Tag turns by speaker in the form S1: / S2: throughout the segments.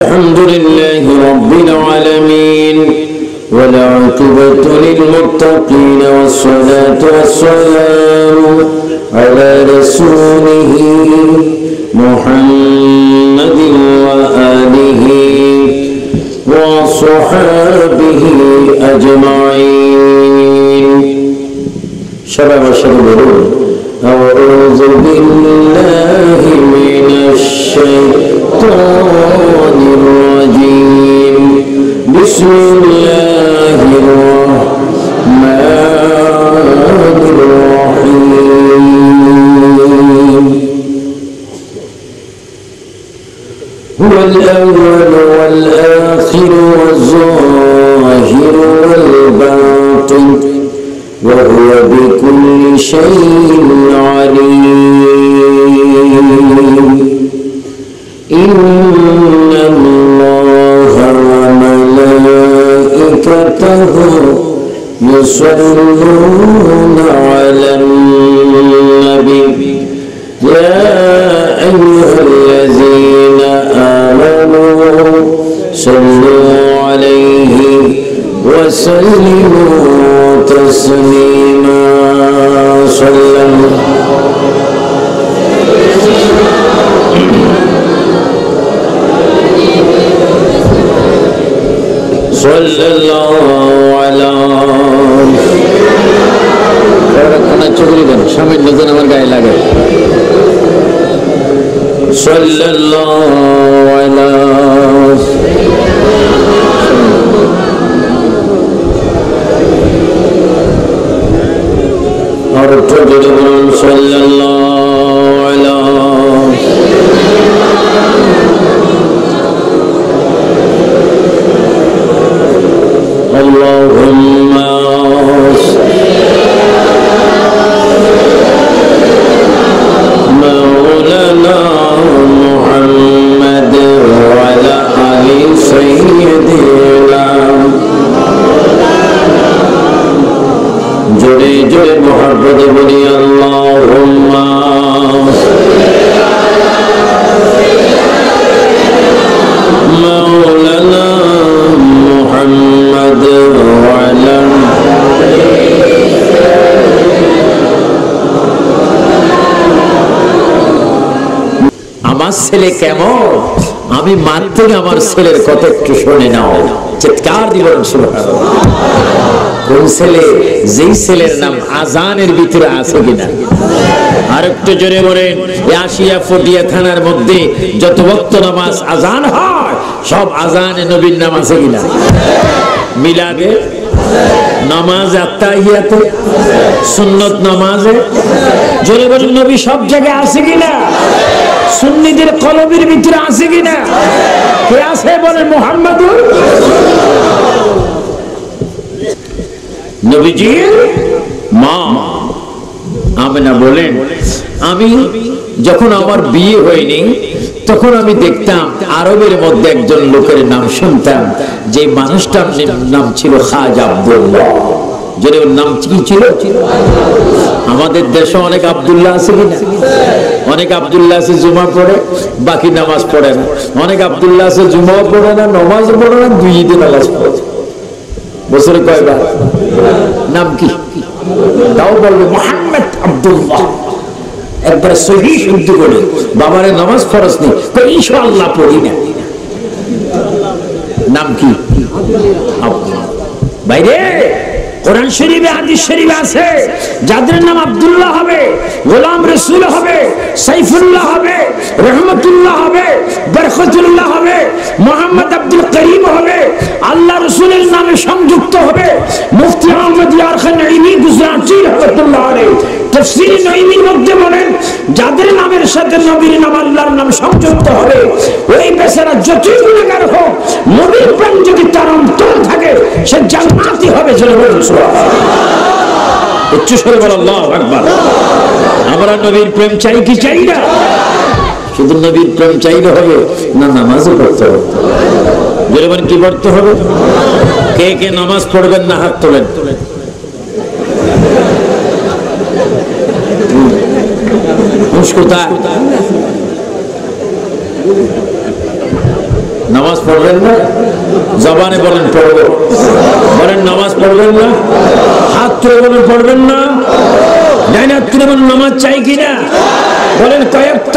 S1: الحمد لله رب العالمين والعاقبة للمتقين والصلاة والسلام على رسوله محمد وآله وصحابه أجمعين. شباب الشباب أعوذ بالله من الشيطان الرجيم. بسم الله الرحمن الرحيم. هو الأول والآخر والظاهر والباطن وهو بكل شيء عليم. إن الله وملائكته يصلون على النبي يا أيها الذين آمنوا صلوا عليه وسلموا تسليما. صلى الله على চুগলি দেন সামান্য যেন আমার গায়ে লাগে। সাল্লাল্লাহু আলা আর যদি বলুন সাল্লাল্লাহু আলা اللهم مولانا محمد وعلى آل سيدنا جڑے جڑے محبت بني اللهم مولانا محمد وعلى আমার ছেলে কেমন আমি মাত্র আমার ছেলের কথা একটু শুনে নাও। চিৎকার দিলেন সুবহানাল্লাহ। কোন ছেলে? যেই ছেলের নাম আজানের ভিতরে আছে কিনা আর একটু জোরে বলেন। আশিয়া ফটিয়া থানার মধ্যে যত ওয়াক্ত নামাজ আজান হয় সব আজানে নবীর নাম আছে কিনা? মিলাদে নামাজ, আত্তাহিয়াতে, সুন্নত নামাজে জোরে বলেন নবী সব জায়গায় আছে কিনা? সুন্নিদের কলবের ভিতরে আছে কিনা? কে আছে বলেন? মুহাম্মাদুর নবীজির মা আমেনা বলেন, আমি যখন আমার বিয়ে হয়নি তখন আমি দেখতাম আরবের মধ্যে একজন লোকের নাম শুনতাম, যে মানুষটার নাম ছিল খাজা আব্দুল্লাহ। যদি ওর নাম কি ছিল? আমাদের দেশে অনেক আব্দুল্লাহ আছে কিনা? অনেক আব্দুল্লাহ আছে জুমা পড়ে বাকি নামাজ পড়ে না। অনেক আব্দুল্লাহ আছে জুমাও পড়ে না, নামাজ পড়ে না, দুই ঈদে নামাজ পড়ে। বছরে কয়বার? নাম কি? তাও বলবে মুহাম্মদ আব্দুল্লাহ। একবার সহি শুদ্ধ করে বাবারে নামাজ ফরজ নেই, ইনশাআল্লাহ পড়ি না। নাম কি? আব্দুল্লাহ। বাইরে কোরআন শরীফে হাদিস শরীফে আছে যাদের নাম আব্দুল্লাহ হবে, গোলাম রাসূল হবে, সাইফুল্লাহ হবে, রহমতুল্লাহ হবে, বরকতুল্লাহ হবে, মোহাম্মদ আব্দুল করিম হবে, আল্লাহ রাসূলের নামে সংযুক্ত হবে। মুফতি আহমদ ইয়ার খান নঈমি গুজরাতি রাহমাতুল্লাহ আলাইহি তাফসীর নঈমির মধ্যে বলেন, যাদের নামের সাথে নবীর নাম আল্লাহর নাম সংযুক্ত হবে ওই বেচারা যতই গুনাহগার হোক নবীর প্রেম যদি তার অন্তরে থাকে সে জান্নাতি হবে। উচ্চ স্বরে বল আল্লাহু আকবার। আমরা নবীর প্রেম চাই কি চাই না? শুধু নবীর প্রেম চাইলে হবে না, নামাজও পড়তে হবে। যেরকম কি পড়তে হবে? কে কে নামাজ পড়বেন না হাত তোলেন। নামাজ পড়বেন না? জবানে বলেন পড়ব, বলেন নামাজ পড়বেন না? হাত তুলে বলেন পড়বেন না? ডাইন হাত তুলে বলেন নামাজ চাই কিনা? বলেন কয়েকত?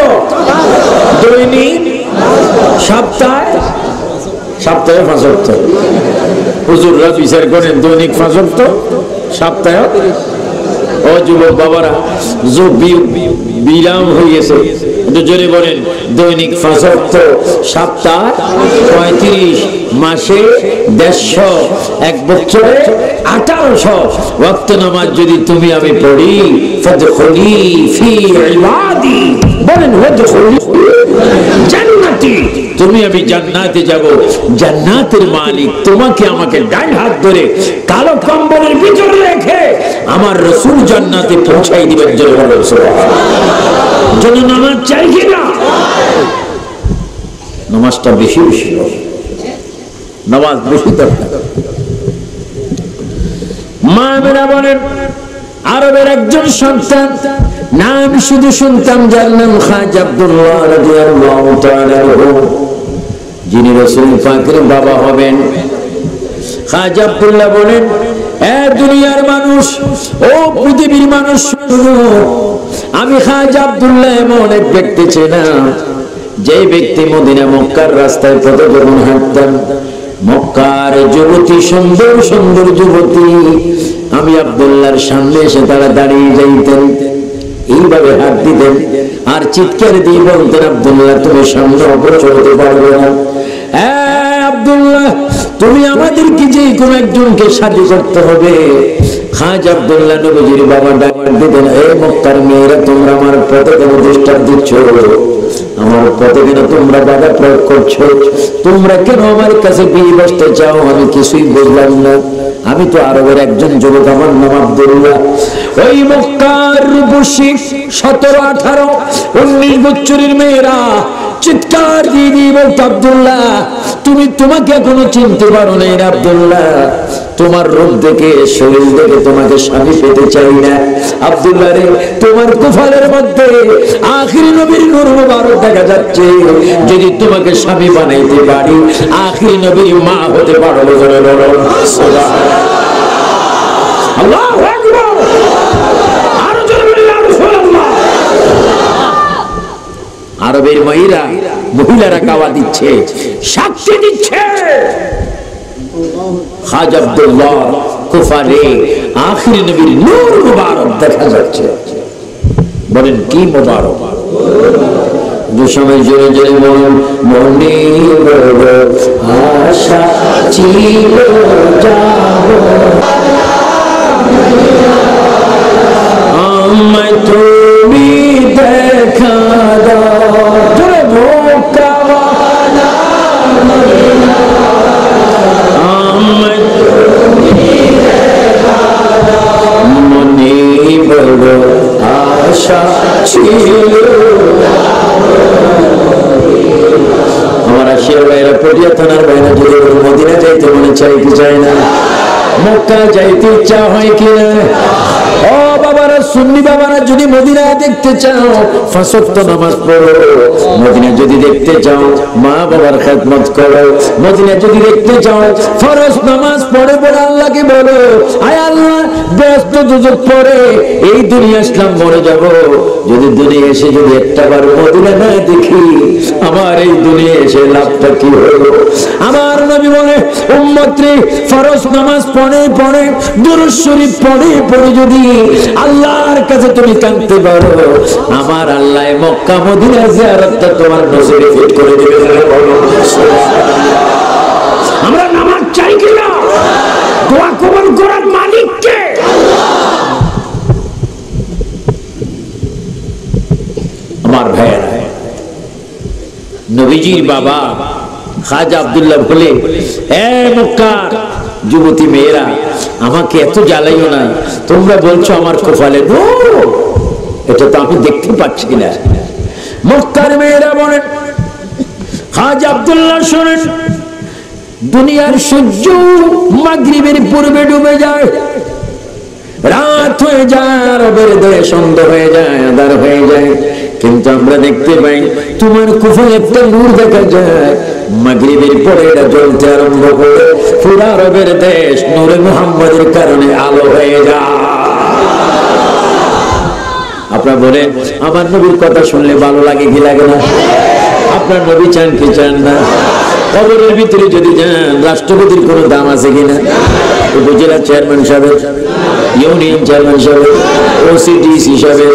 S1: দৈনিক, সপ্তাহে? সপ্তাহে 5 ওয়াক্ত। হুজুররা বিচার করেন দৈনিক 5 ওয়াক্ত, সপ্তাহে। ও যুবক বাবারা, বিরাম হয়ে গেছে, একটু জোরে বলেন দৈনিক 5 ওয়াক্ত, সপ্তাহ 35, মাসে 150, এক বছরে 1800 ওয়াক্ত নামাজ যদি তুমি আমি পড়ি, ফাদখুলি ফি ইবাদি, বলেন ওয়াদখুলি জান্নাতি, তুমি আমি জান্নাতে যাব। জান্নাতের মালিক তোমাকে আমাকে ডান হাত ধরে কালো কম্বলের ভিতরে রেখে আমার রাসূল জান্নাতে পৌঁছাই দিবেন। জোরে বলেন সুবহানাল্লাহ। জন্য নামাজ চাই কিনা? নামাজটা বেশি বেশি, নামাজ বেশি দরকার। মা মেরা বলেন আরবের একজন সন্তান, নাম শুধু শুনতাম, যার নাম খাজা আব্দুল্লাহ রাদিয়াল্লাহু তাআলা আনহু, যিনি রাসূল পাকের বাবা হবেন। খাজা আব্দুল্লাহ বলেন, এ দুনিয়ার মানুষ, ও পৃথিবীর মানুষ, শুনো, আমি খাজা আব্দুল্লাহ এমন এক ব্যক্তি ছিলাম, যে ব্যক্তি মদিনা মক্কার রাস্তায় পথে যখন হাঁটতাম, মক্কার যুবতী, সুন্দর সুন্দর যুবতী আমি আব্দুল্লাহর সামনে এসে তারা দাঁড়িয়ে যাইতেন, এইভাবে হাত দিতেন আর চিৎকার দিয়ে বলতেন, আব্দুল্লাহ তুমি সামনে অগ্রসর হতে পারবে না। আব্দুল্লাহ তুমি আমাদেরকে যে কোনো একজনকে শাদী করতে হবে। খাজা আব্দুল্লাহ নবীজির বাবা ডাক দিতেন, এ মক্কার মেয়েরা, তোমরা আমার পথে কেন ডিস্টার্ব দিচ্ছ? আমার পথে কেন তোমরা বাধা প্রয়োগ করছো? তোমরা কেন আমার কাছে বিয়ে বসতে চাও? আমি কিছুই বুঝলাম না। আমি তো আরবের একজন যুবক, আমার নাম আব্দুল্লাহ। ওই মক্কার রূপসী 17, 18, 19 বছরের মেয়েরা চিৎকার দিয়ে দিয়ে বলতো, আব্দুল্লাহ তুমি তোমাকে এখনো চিনতে পারো না। আব্দুল্লাহ তোমার রূপ দেখে, শরীর দেখে তোমাকে স্বামী পেতে চাই না। আব্দুল্লাহ রে, তোমার কুফালের মধ্যে আখির নবীর নূর মুবারক দেখা যাচ্ছে। যদি তোমাকে স্বামী বানাইতে পারি, আখির নবীর মা হতে পারো। আল্লাহু আকবার। আরো জোরে বলি ইয়া রাসূলুল্লাহ। আরবের মহিলারা কাওয়া দিচ্ছে, সাক্ষী দিচ্ছে, খাজা আব্দুল্লাহ কুফারে আখির নবীর নূর মুবারক দেখা যাচ্ছে। বলেন কি মুবারক? দু সময় জোরে জোরে বলুন, মনে বড় আশা ছিল যাব, আমায় তুমি দেখা দাও, জোরে ভোকাওয়ালা আমায় তুমি দেখা দাও, মনে বড় আশা ছিল। আমার আশিয়ার ভাইরা, পটিয়া থানার ভাইরা, যদি মদিনা যাইতে মনে চাই কি চাই না? মক্কা যাইতে ইচ্ছা হয় কিনা? ও বাবারা, সুন্নি বাবারা, যদি মদিনা দেখতে চাও 5 ওয়াক্ত নামাজ পড়ো। মদিনা যদি দেখতে চাও মা বাবার খেদমত করো। মদিনা যদি দেখতে চাও ফরজ নামাজ পড়ে পড়ে আল্লাহকে বলো, আয় আল্লাহ ব্যস্ত দুজক পড়ে এই দুনিয়া আসলাম, মরে যাব। যদি দুনিয়া এসে যদি একটাবার মদিনা না দেখি, আমার এই দুনিয়া এসে লাভটা কি হলো? আমার নবী বলে, উম্মত রে, ফরজ নামাজ পড়ে পড়ে, দুরূদ শরীফ পড়ে পড়ে যদি আল্লাহর কাছে তুমি কাঁদতে পারো, আমার আল্লাহ মক্কা মদিনা জিয়ারতটা তোমার নসিবে ফিট করে দিবে। আমরা নামাজ চাই কিনা? দোয়া কবুল করার মালিক কে? আমার ভাইয়েরা, নবীজির বাবা খাজা আব্দুল্লাহ বলে, এ মক্কার যুবতী মেয়েরা, আমাকে এত জ্বালাইও না। তোমরা বলছো আমার কপালে, এটা তো আমি দেখতে পাচ্ছি না। মক্কার মেয়েরা বলেন, খাজা আব্দুল্লাহ শোনেন, দুনিয়ার সূর্য মাগরিবের পূর্বে ডুবে যায়, রাত হয়ে যায়, আরবের দেশ সন্ধ্যা হয়ে যায়, আঁধার হয়ে যায়, কিন্তু আমরা দেখতে পাই তোমার কুফুল একটা নূর দেখা যায়, মাগরিবের পরে এটা জ্বলতে আরম্ভ করে পুরা আরবের দেশ নূরে মুহাম্মদের কারণে আলো হয়ে যায়। আপনারা বলেন আমার নবীর কথা শুনলে ভালো লাগে কি লাগে না? আপনার নবী চান কি চান না? কবরের ভিতরে যদি যান রাষ্ট্রপতির কোনো দাম আছে কিনা? উপজেলা চেয়ারম্যান সাহেব, ইউনিয়ন চেয়ারম্যান সাহেব, ওসিডিএস হিসাবে,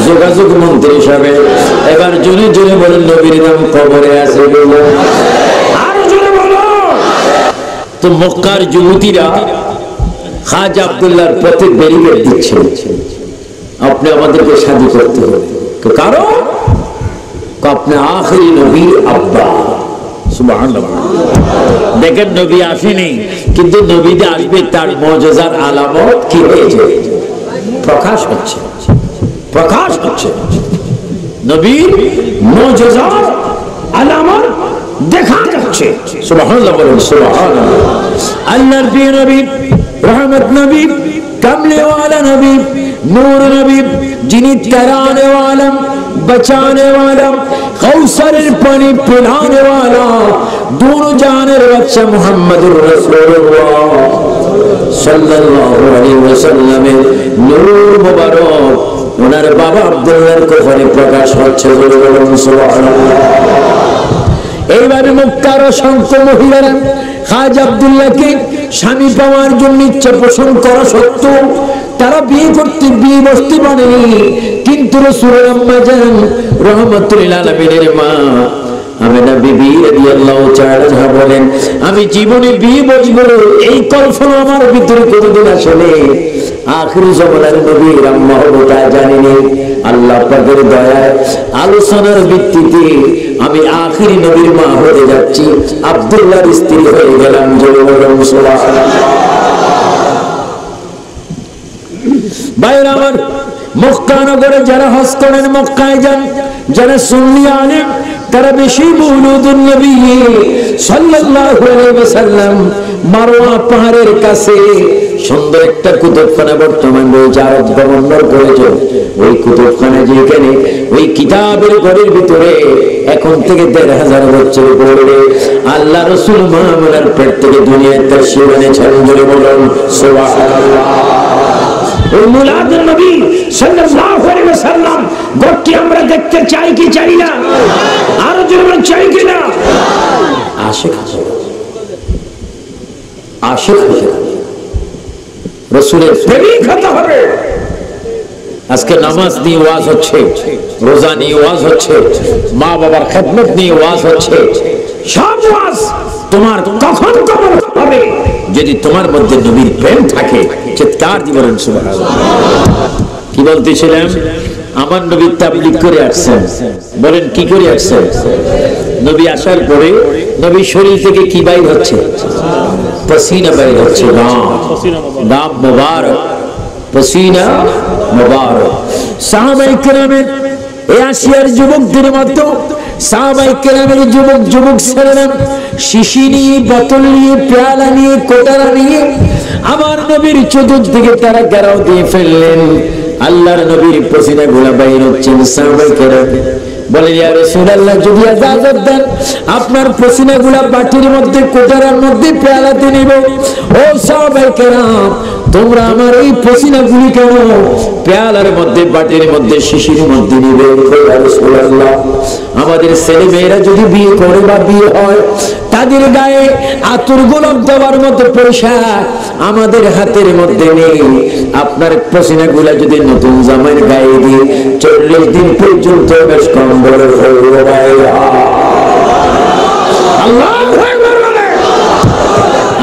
S1: যোগাযোগ মন্ত্রী হিসাবে, এবার জনে জনে বলেন নবীর নাম কবরে আছে বলো, আরো জনে বলো। তো মক্কার যুবতীরা খাজা আব্দুল্লাহর পথে ব্যারিকেড দিচ্ছে, আপনি আমাদেরকে শাদী করতে হবে, কারণ আপনি আখেরি নবীর আব্বা। সুবহানাল্লাহ। দেখেন নবী আসেনি, কিন্তু নবী যে আসবে তার মুজিজার আলামত কি হয়েছে? প্রকাশ হচ্ছে, প্রকাশ হচ্ছে। নবীর মুজিজার আলামত দেখা যাচ্ছে। সুবহানাল্লাহ বলেন সুবহানাল্লাহ। আল্লাহর প্রিয় নবী, রহমত নবী, कमले वाला नबी, नूर नबी, जिन्हें कराने वाला, बचाने वाला, कौसर पानी पिलाने वाला, दोनों जानेर बच्चा मुहम्मद रसूलुल्लाह सल्लल्लाहु अलैहि वसल्लम नूर मुबारक उनार बाबा अब्दुल्लाहर कफने प्रकाश হচ্ছে সুবহানাল্লাহ। এইভাবে মক্কার অসংখ্য মহিলারা খাজা আব্দুল্লাহকে স্বামী পাওয়ার জন্য ইচ্ছা পোষণ করা সত্ত্বেও তারা বিয়ে করতে বিয়ে বসতে পারেনি। কিন্তু রাসূলের আম্মা জান রহমাতুল লিল আলামিনের মা আমিনা বিবি রাদিয়াল্লাহু তাআলা বলেন, আমি জীবনে বিয়ে বসবো এই কল্পনা আমার ভিতরে কোনোদিন আসেনি। আখিরি জামানার নবীর আম্মা হবো তা জানিনি। আল্লাহ পাকের দয়ায় আলোচনার ভিত্তিতে আমি আখিরি নবীর মা হয়ে যাচ্ছি, আব্দুল্লাহর স্ত্রী হয়ে গেলাম। ভাইরা আমার, মক্কা নগরে যারা হজ করেন, মক্কায় যান, যারা সুন্নি আলেম, তারা বেশি মৌলুদুন নবী সাল্লাল্লাহু আলাইহি ওয়াসাল্লাম মারওয়া পাহাড়ের কাছে সুন্দর একটা কুতুবখানা বর্তমান রয়েছে, আরব গভর্নর করেছে। ওই কুতুবখানা যেখানে ওই কিতাবের ঘরের ভিতরে এখন থেকে ১৫০০ বছর পরে আল্লাহ রাসূল মুহাম্মদের পেট থেকে দুনিয়ায় তাশরীফ এনেছেন। জোরে বলুন সুবহানাল্লাহ। ওই মিলাদুন নবী সাল্লাল্লাহু আলাইহি ওয়াসাল্লাম ঘরটি আমরা দেখতে চাই কি চাই না? আরো জোরে চাই কি না? আশিক আশিক রাসূলের প্রেমিক হতে হবে। আজকে নামাজ নিয়ে ওয়াজ হচ্ছে, রোজা নিয়ে ওয়াজ হচ্ছে, মা বাবার খেদমত নিয়ে ওয়াজ হচ্ছে। সব ওয়াজ তোমার কখন কবুল হবে? যদি তোমার মধ্যে নবীর প্রেম থাকে। চিৎকার দিয়ে বলেন সুবহানাল্লাহ। কি বলতেছিলাম? আমার নবী তাবলীগ করে আসছেন। বলেন কি করে আসছেন? নবী আসার পরে নবী শরীর থেকে কি বাইর হচ্ছে? পসিনা বাইর হচ্ছে। নাম মুবারক, পসিনা মুবারক। সাহাবায়ে কেরামের এই আসিয়ার যুবকদের মতো সাহাবায়ে কেরামের যুবক ছেলেরা শিশি নিয়ে, বোতল নিয়ে, পেয়ালা নিয়ে, কোটারা নিয়ে আমার নবীর চতুর্দিকে তারা ঘেরাও দিয়ে ফেললেন। আল্লাহর নবীর পসিনা গুলা বাইর হচ্ছেন। সাহাবায়ে কেরাম বলে, ইয়া রাসূলুল্লাহ, যদি ইজাজত দেন আপনার পসিনা গুলা বাটির মধ্যে, কোটারার মধ্যে, পেয়ালাতে নিব। ও সাহাবায়ে কেরাম, তোমরা আমার এই পসিনা গুলি কেন পেয়ালার মধ্যে, বাটির মধ্যে, শিশির মধ্যে নিবে? ইয়া রাসূলুল্লাহ, আমাদের ছেলে মেয়েরা যদি বিয়ে করে বা বিয়ে হয়, তাদের গায়ে আতর গোলাপ দেওয়ার মতো পোশাক আমাদের হাতের মধ্যে নেই। আপনার পসিনা গুলা যদি নতুন জামাইয়ের গায়ে দিই, ৪০ দিন পর্যন্ত বেশ কম্বল হয়ে।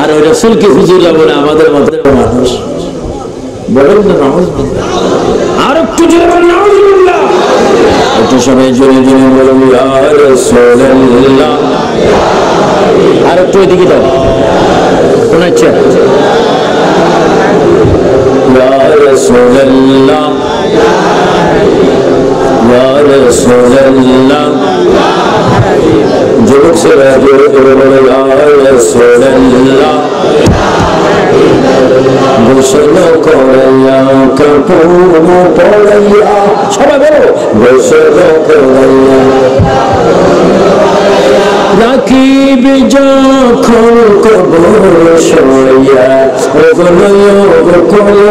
S1: আর ওই রাসূলকে হুজুর বলে আমাদের মতো মানুষ বলেন না, নাউযুবিল্লাহ। আর একটু জোরে বলেন নাউযুবিল্লাহ। একটু সবাই জোরে জোরে বলুন ইয়া রাসূলুল্লাহ। আর একটু এদিকে দাও, শোনাচ্ছে ইয়া রাসূলুল্লাহ, ইয়া রাসূলুল্লাহ। যুবক ছেলে জোরে করে বলে ইয়া রাসূলুল্লাহ। গোসল করাইয়া কাপড় পরাইয়া, সবাই বলো গোসল করাইয়া রাখিব যখন কবর শোয়া, ওগো করে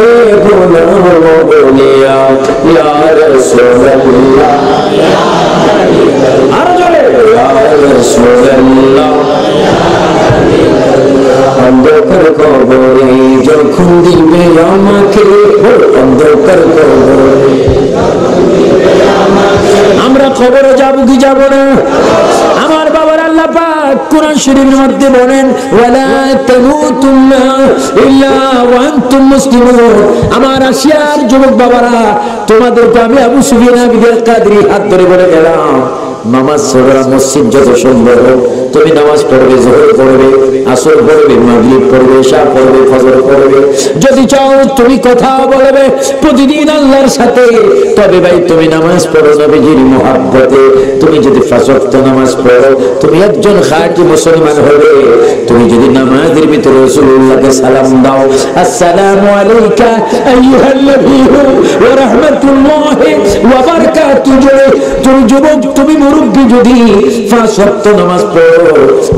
S1: বলিয়া ইয়া রাসূলুল্লাহ, আর জোরে ইয়া রাসূলুল্লাহ। অন্ধকার কবরে যখন দিবে আমাকে, অন্ধকার কবরে আমরা কবরে যাব কি যাব না? আমার বাবার আল্লাহ পাক কোরআন শরীফের মধ্যে বলেন ওয়ালা তামুতুন্না ইল্লা ওয়া আনতুম মুসলিমুন। আমার আসিয়ার যুবক বাবারা, তোমাদেরকে আমি আবু সুফিয়ান বিন কাদরি হাত ধরে বলে গেলাম, নামাজ পড়া মসজিদ যত সুন্দর হোক, তুমি নামাজ পড়বে, যোহর পড়বে, আসর পড়বে, মাগরিব পড়বে, ইশা পড়বে, ফজর পড়বে, যদি চাও তুমি কথা বলবে প্রতিদিন আল্লাহর সাথে, তবে ভাই তুমি নামাজ পড়ো নবীজির মুহাব্বতে। তুমি যদি 5 ওয়াক্ত নামাজ পড়ো, তুমি একজন খাঁটি মুসলমান হবে। তুমি যদি নামাজের ভিতরে রাসূলুল্লাহকে সালাম দাও, আসসালামু আলাইকা আইয়ুহান নবিয়্যু ওয়া রাহমাতুল্লাহি ওয়া বারাকাতুহু, তুমি যুবক, তুমি মুরব্বি, যদি 5 ওয়াক্ত নামাজ পড়ো,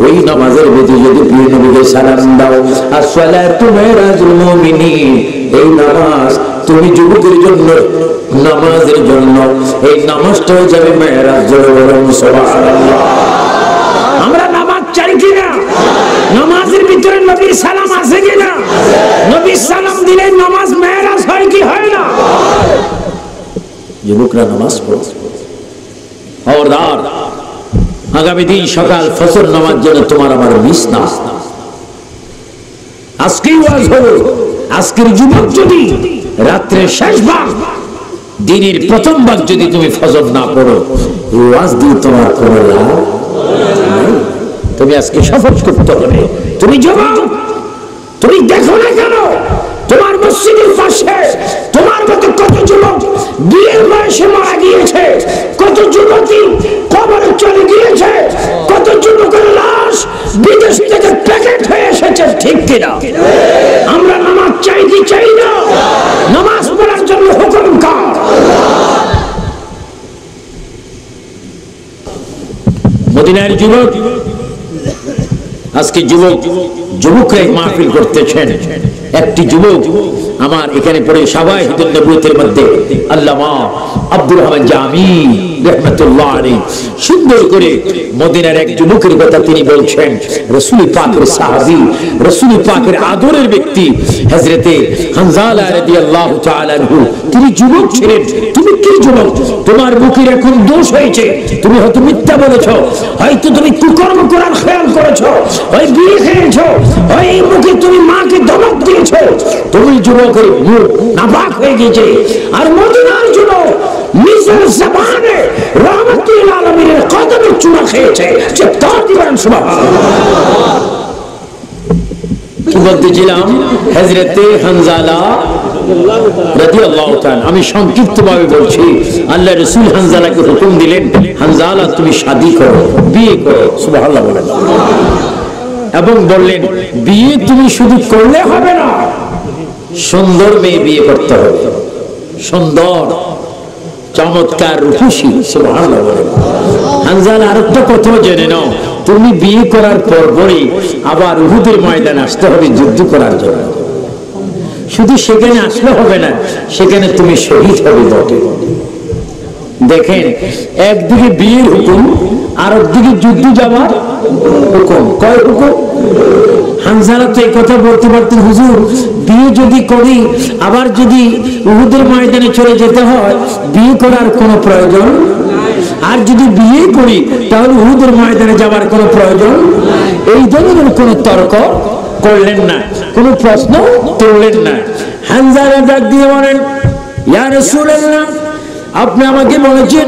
S1: ওই নামাজের ভিতরে যদি প্রিয় নবীকে সালাম দাও, আসসালাতু মিরাজুল মুমিনিন, এই নামাজ তুমি যুবকের জন্য, নামাজের জন্য এই নামাজটা হয়ে যাবে মেরাজ। জোরে বলুন সুবহানাল্লাহ। আমরা নামাজ চাই কিনা? নামাজের ভিতরে নবীর সালাম আছে কিনা? নবীর সালাম দিলে নামাজ মেরাজ হয় কি হয় না? যুবকরা নামাজ পড়ো, খবরদার আগামী দিন সকাল ফজর নামাজ যেন তোমার আমার মিস না। আজকেই ওয়াজ হলো, আজকের যুবক যদি রাত্রে শেষ ভাগ, দিনের প্রথম ভাগ যদি তুমি ফজর না পড়ো, ওয়াজ দিয়ে তোমার কোনো লাভ নাই। তুমি আজকে শপথ করতে হবে। তুমি যুবক, তুমি দেখো না কেন তোমার মসজিদের পাশে তোমার মতো কত যুবক বিয়ের বয়সে মারা গিয়েছে, কত যুবতী কবরে চলে গিয়েছে, কত যুবকের লাশ বিদেশ থেকে প্যাকেট হয়ে এসেছে, ঠিক কিনা? আমরা নামাজ চাই কি চাই না? নামাজ পড়ার জন্য হুকুম কার? মদিনার যুবক, আজকে যুবকরা মাহফিল করতেছেন। একটি যুবক আমার এখানে পড়ে শাওয়াহিদুন নবুয়তের মধ্যে আল্লামা আব্দুর রহমান জামি রাহমাতুল্লাহ আলাইহি সুন্দর করে মদিনার এক যুবকের কথা তিনি বলছেন। রাসূল পাকের সাহাবী, রাসূল পাকের আদরের ব্যক্তি হযরতে হানজালা রাদিয়াল্লাহু তাআলা আনহু, তিনি যুবক ছিলেন। তুমি কি যুবক? তোমার মুখের এখন দোষ হয়েছে, তুমি হয়তো মিথ্যা বলেছো, হয়তো তুমি কুকর্ম করার খেয়াল করেছো, হয় বিয়ে খেয়েছো, হয় এই মুখে তুমি মাকে ধমক দিয়েছো, তুমি যুবকের মুখ নাপাক হয়ে গেছে। আর মদিনার যুবক নিজের জবানে রহমতুল আলামিনের কদমে চুমা খেয়েছে। চিৎকার দিবেন সুবহানাল্লাহ। কি বলতেছিলাম? হযরতে হানজালা রাদিয়াল্লাহু তাআলা, আমি সংক্ষিপ্তভাবে বলছি। আল্লাহ রাসূল হানজালাকে হুকুম দিলেন, হানজালা তুমি শাদী করো, বিয়ে করো। সুবহানাল্লাহ বলেন। এবং বললেন বিয়ে তুমি শুধু করলে হবে না, সুন্দর মেয়ে বিয়ে করতে হবে, সুন্দর চমৎকার রূপসী। সুবহানাল্লাহ বলেন। হানজালা আরেকটা কথা জেনে নাও, তুমি বিয়ে করার পরপরই আবার উহুদের ময়দানে আসতে হবে যুদ্ধ করার জন্য। শুধু সেখানে আসলে হবে না, সেখানে তুমি শহীদ হবে বটে। দেখেন, একদিকে বিয়ের হুকুম আর একদিকে যুদ্ধ যাওয়ার হুকুম। কয় হুকুম? হানজালা তো এই কথা বলতে পারতেন, হুজুর বিয়ে যদি করি আবার যদি উহুদের ময়দানে চলে যেতে হয়, বিয়ে করার কোনো প্রয়োজন, আর যদি বিয়ে করি তাহলে উহুদের ময়দানে যাওয়ার কোনো প্রয়োজন। এই ধরনের কোনো তর্ক করলেন না, কোনো প্রশ্ন তুললেন না। হানজালা ডাক দিয়ে বলেন, ইয়া রাসূলুল্লাহ, আপনি আমাকে বলেছেন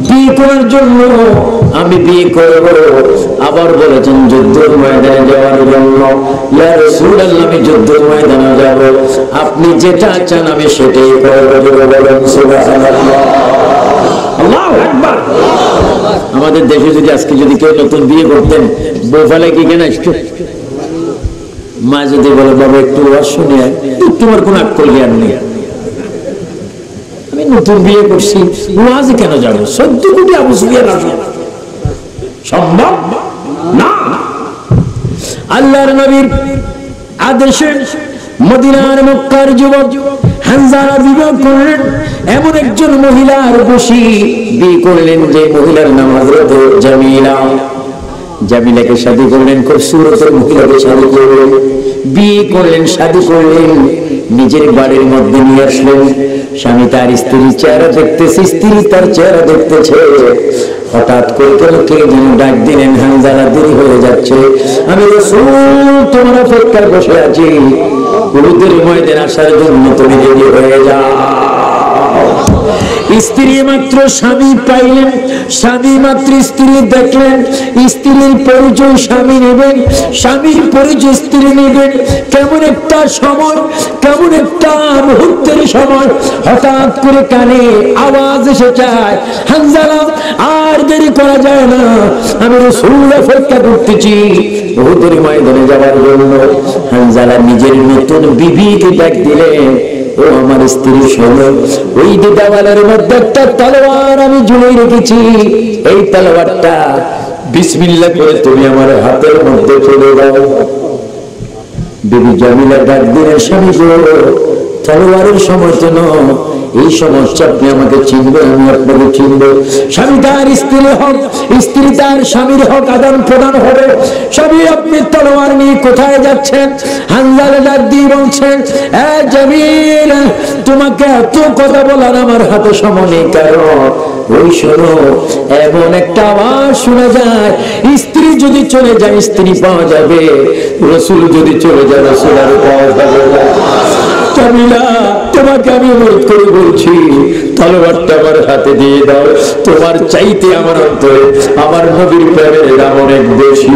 S1: বিয়ে করার জন্য, আমি বিয়ে করব, আবার বলেছেন যুদ্ধের ময়দানে যাওয়ার জন্য। ইয়া রাসূলুল্লাহ, আমি যুদ্ধের ময়দানে যাব, আপনি যেটা চান আমি সেটাই করব। বলেন সুবহানাল্লাহ, আল্লাহু আকবার। আমাদের দেশে যদি আজকে যদি কেউ নতুন বিয়ে করতেন, বউ ফেলে কি কেন আসতো? মা যদি বলে বাবা একটু ওয়াজ শুনে আয়, তোমার কোন আক্কল জ্ঞান নেই, আমি নতুন বিয়ে করছি ওয়াজে কেন যাবো, 14 কোটি আবু সুফিয়ান আসবে, সম্ভব না। আল্লাহর নবীর আদেশে মদিনার মক্কার যুবক হানজালা বিবাহ করলেন এমন একজন মহিলার বসি বিয়ে করলেন, যে মহিলার নাম হযরত জামিলা। জামিলাকে শাদী করলেন, খুব সুরতের মহিলাকে শাদী করলেন, বিয়ে করলেন, শাদী করলেন, নিজের বাড়ির মধ্যে নিয়ে আসলেন। স্বামী তার স্ত্রীর চেহারা দেখতেছে, স্ত্রী তার চেহারা দেখতেছে। হঠাৎ করে কেন কে যেন ডাক দিলেন, হানজালা দেরি হয়ে যাচ্ছে, আমি রাসূল তোমার অপেক্ষায় বসে আছি, উহুদের ময়দানে আসার জন্য তুমি রেডি হয়ে যাও। স্ত্রী মাত্র স্বামী পাইলেন, স্বামী মাত্র স্ত্রী দেখলেন, স্ত্রীর পরিচয় স্বামী নেবেন, স্বামীর পরিচয় স্ত্রী নেবেন। কেমন একটা সময়, কেমন একটা মুহূর্তের সময়, হঠাৎ করে কানে আওয়াজ এসে যায়, হানজালা আর দেরি করা যায় না, আমি রাসূল অপেক্ষা করতেছি উহুদের ময়দানে যাওয়ার জন্য। হানজালা নিজের নতুন বিবিকে ডাক দিলেন, ও আমার স্ত্রী শোনো, ওই যে দেওয়ালের মধ্যে একটা তলোয়ার আমি ঝুলিয়ে রেখেছি, এই তলোয়ারটা বিসমিল্লাহ করে তুমি আমার হাতের মধ্যে ফেলে দাও। বিবি জামিলা ডাক দিলেন, স্বামী গো, তলোয়ারের সমস্যা নয়, এই সমস্যা আপনি আমাকে চিনবেন, আমি আপনাকে চিনব। স্বামী তার স্ত্রীর হক, স্ত্রী তার স্বামীর হক আদান প্রদান হবে। স্বামী আপনি তলোয়ার নিয়ে কোথায় যাচ্ছেন? হানজালা ডাক দিয়ে বলছেন, এ জামিলা, তোমাকে এত কথা বলার আমার হাতে সময় নেই, কারণ ওই শোনো, এমন একটা আওয়াজ শোনা যায়, স্ত্রী যদি চলে যায় স্ত্রী পাওয়া যাবে, রাসূল যদি চলে যায় রাসূল আর পাওয়া যাবে না। জামিলা, তোমাকে আমি অনুরোধ করে বলছি, তলোয়ারটা আমার হাতে দিয়ে দাও, তোমার চাইতে আমার অন্তরে আমার নবীর প্রেমের দাম অনেক বেশি।